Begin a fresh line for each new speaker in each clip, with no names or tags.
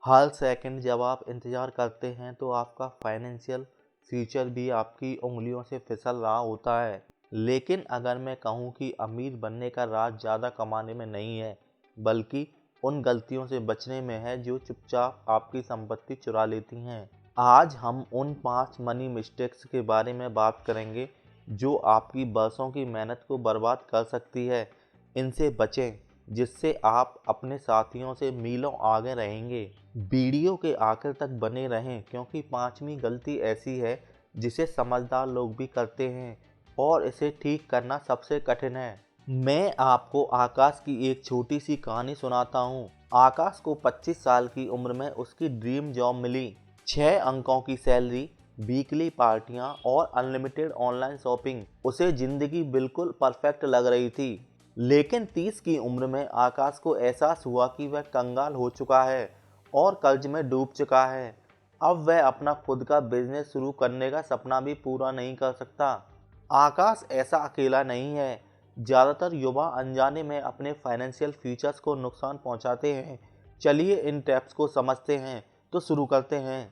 हर second जब आप इंतज़ार करते हैं तो आपका फाइनेंशियल फ्यूचर भी आपकी उंगलियों से फिसल रहा होता है। लेकिन अगर मैं कहूँ कि अमीर बनने का राज ज़्यादा कमाने में नहीं है, बल्कि उन गलतियों से बचने में है जो चुपचाप आपकी संपत्ति चुरा लेती हैं। आज हम उन 5 मनी मिस्टेक्स के बारे में बात करेंगे जो आपकी बरसों की मेहनत को बर्बाद कर सकती है। इनसे बचें, जिससे आप अपने साथियों से मीलों आगे रहेंगे। वीडियो के आखिर तक बने रहें, क्योंकि 5वीं गलती ऐसी है जिसे समझदार लोग भी करते हैं और इसे ठीक करना सबसे कठिन है। मैं आपको आकाश की एक छोटी सी कहानी सुनाता हूँ। आकाश को 25 साल की उम्र में उसकी ड्रीम जॉब मिली। 6 अंकों की सैलरी, वीकली पार्टियां और अनलिमिटेड ऑनलाइन शॉपिंग। उसे जिंदगी बिल्कुल परफेक्ट लग रही थी। लेकिन 30 की उम्र में आकाश को एहसास हुआ कि वह कंगाल हो चुका है और कर्ज में डूब चुका है। अब वह अपना खुद का बिजनेस शुरू करने का सपना भी पूरा नहीं कर सकता। आकाश ऐसा अकेला नहीं है। ज़्यादातर युवा अनजाने में अपने फाइनेंशियल फ्यूचर्स को नुकसान पहुंचाते हैं। चलिए इन टिप्स को समझते हैं, तो शुरू करते हैं।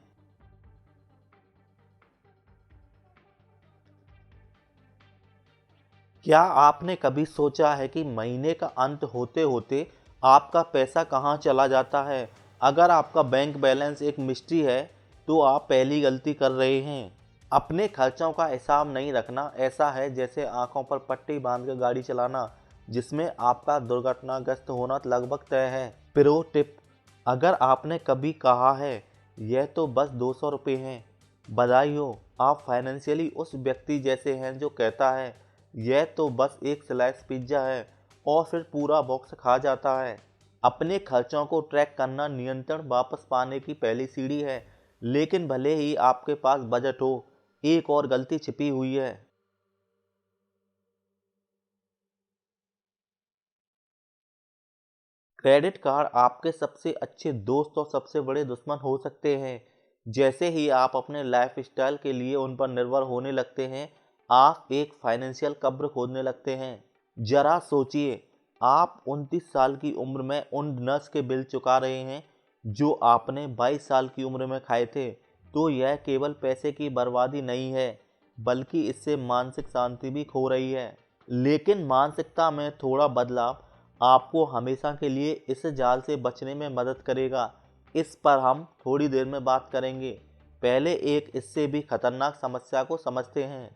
क्या आपने कभी सोचा है कि महीने का अंत होते होते आपका पैसा कहाँ चला जाता है? अगर आपका बैंक बैलेंस एक मिस्ट्री है, तो आप पहली गलती कर रहे हैं। अपने खर्चों का हिसाब नहीं रखना ऐसा है जैसे आंखों पर पट्टी बांधकर गाड़ी चलाना, जिसमें आपका दुर्घटनाग्रस्त होना लगभग तय है। प्रो टिप: अगर आपने कभी कहा है यह तो बस 200 रुपये हैं, बधाई हो, आप फाइनेंशियली उस व्यक्ति जैसे हैं जो कहता है यह तो बस एक स्लाइस पिज्ज़ा है और फिर पूरा बॉक्स खा जाता है। अपने खर्चों को ट्रैक करना नियंत्रण वापस पाने की पहली सीढ़ी है। लेकिन भले ही आपके पास बजट हो, एक और गलती छिपी हुई है। क्रेडिट कार्ड आपके सबसे अच्छे दोस्त और सबसे बड़े दुश्मन हो सकते हैं। जैसे ही आप अपने लाइफस्टाइल के लिए उन पर निर्भर होने लगते हैं, आप एक फाइनेंशियल कब्र खोदने लगते हैं। जरा सोचिए, आप 29 साल की उम्र में उन डिनर्स के बिल चुका रहे हैं जो आपने 22 साल की उम्र में खाए थे। तो यह केवल पैसे की बर्बादी नहीं है, बल्कि इससे मानसिक शांति भी खो रही है। लेकिन मानसिकता में थोड़ा बदलाव आपको हमेशा के लिए इस जाल से बचने में मदद करेगा। इस पर हम थोड़ी देर में बात करेंगे। पहले एक इससे भी खतरनाक समस्या को समझते हैं।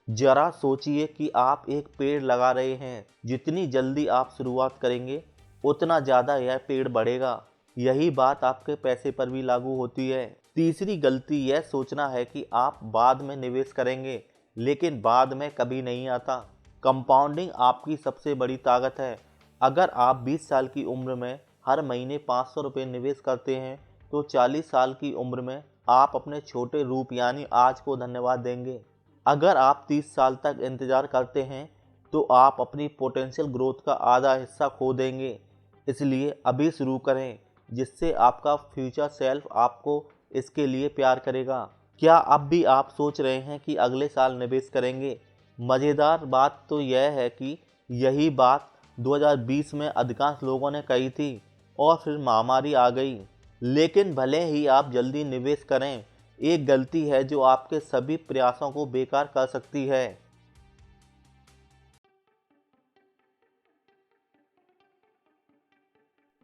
जरा सोचिए कि आप एक पेड़ लगा रहे हैं। जितनी जल्दी आप शुरुआत करेंगे, उतना ज़्यादा यह पेड़ बढ़ेगा। यही बात आपके पैसे पर भी लागू होती है। तीसरी गलती यह सोचना है कि आप बाद में निवेश करेंगे, लेकिन बाद में कभी नहीं आता। कंपाउंडिंग आपकी सबसे बड़ी ताकत है। अगर आप 20 साल की उम्र में हर महीने 500 रुपये निवेश करते हैं, तो 40 साल की उम्र में आप अपने छोटे रूप यानी आज को धन्यवाद देंगे। अगर आप 30 साल तक इंतज़ार करते हैं, तो आप अपनी पोटेंशियल ग्रोथ का आधा हिस्सा खो देंगे। इसलिए अभी शुरू करें, जिससे आपका फ्यूचर सेल्फ आपको इसके लिए प्यार करेगा। क्या अब भी आप सोच रहे हैं कि अगले साल निवेश करेंगे? मज़ेदार बात तो यह है कि यही बात 2020 में अधिकांश लोगों ने कही थी और फिर महामारी आ गई। लेकिन भले ही आप जल्दी निवेश करें, एक गलती है जो आपके सभी प्रयासों को बेकार कर सकती है।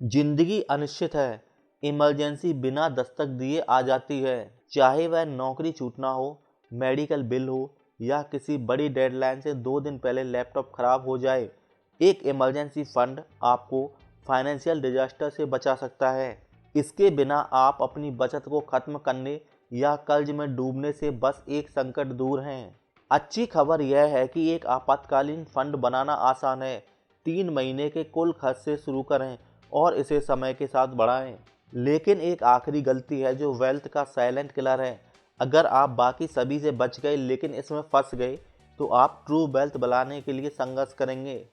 जिंदगी अनिश्चित है। इमरजेंसी बिना दस्तक दिए आ जाती है। चाहे वह नौकरी छूटना हो, मेडिकल बिल हो, या किसी बड़ी डेडलाइन से 2 दिन पहले लैपटॉप खराब हो जाए। एक इमरजेंसी फंड आपको फाइनेंशियल डिजास्टर से बचा सकता है। इसके बिना आप अपनी बचत को खत्म करने या कर्ज में डूबने से बस एक संकट दूर हैं। अच्छी खबर यह है कि एक आपातकालीन फंड बनाना आसान है। 3 महीने के कुल खर्च से शुरू करें और इसे समय के साथ बढ़ाएं। लेकिन एक आखिरी गलती है जो वेल्थ का साइलेंट किलर है। अगर आप बाकी सभी से बच गए लेकिन इसमें फंस गए, तो आप ट्रू वेल्थ बनाने के लिए संघर्ष करेंगे।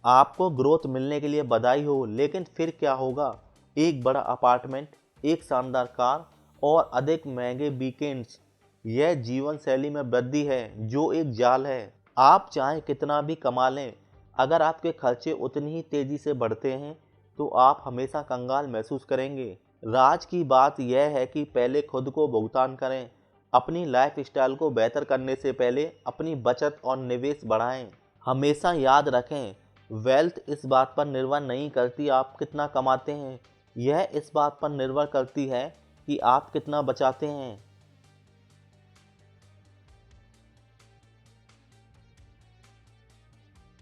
आपको ग्रोथ मिलने के लिए बधाई हो, लेकिन फिर क्या होगा? एक बड़ा अपार्टमेंट, एक शानदार कार और अधिक महंगे वीकेंड्स। यह जीवन शैली में वृद्धि है जो एक जाल है। आप चाहे कितना भी कमा लें, अगर आपके खर्चे उतनी ही तेजी से बढ़ते हैं तो आप हमेशा कंगाल महसूस करेंगे। राज की बात यह है कि पहले खुद को भुगतान करें। अपनी लाइफस्टाइल को बेहतर करने से पहले अपनी बचत और निवेश बढ़ाएं। हमेशा याद रखें, वेल्थ इस बात पर निर्भर नहीं करती आप कितना कमाते हैं, यह इस बात पर निर्भर करती है कि आप कितना बचाते हैं।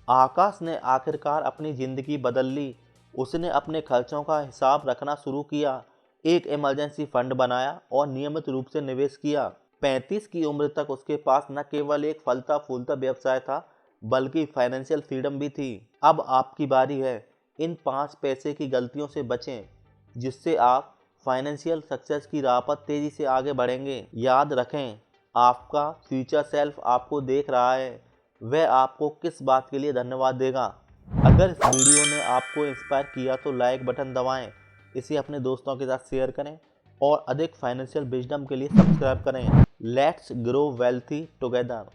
आकाश ने आखिरकार अपनी जिंदगी बदल ली। उसने अपने खर्चों का हिसाब रखना शुरू किया, एक इमरजेंसी फंड बनाया और नियमित रूप से निवेश किया। 35 की उम्र तक उसके पास न केवल एक फलता फूलता व्यवसाय था, बल्कि फाइनेंशियल फ्रीडम भी थी। अब आपकी बारी है। इन 5 पैसे की गलतियों से बचें, जिससे आप फाइनेंशियल सक्सेस की राह पर तेजी से आगे बढ़ेंगे। याद रखें, आपका फ्यूचर सेल्फ आपको देख रहा है, वह आपको किस बात के लिए धन्यवाद देगा। अगर इस वीडियो ने आपको इंस्पायर किया तो लाइक बटन दबाएं, इसे अपने दोस्तों के साथ शेयर करें और अधिक फाइनेंशियल विजडम के लिए सब्सक्राइब करें। Let's grow wealthy together.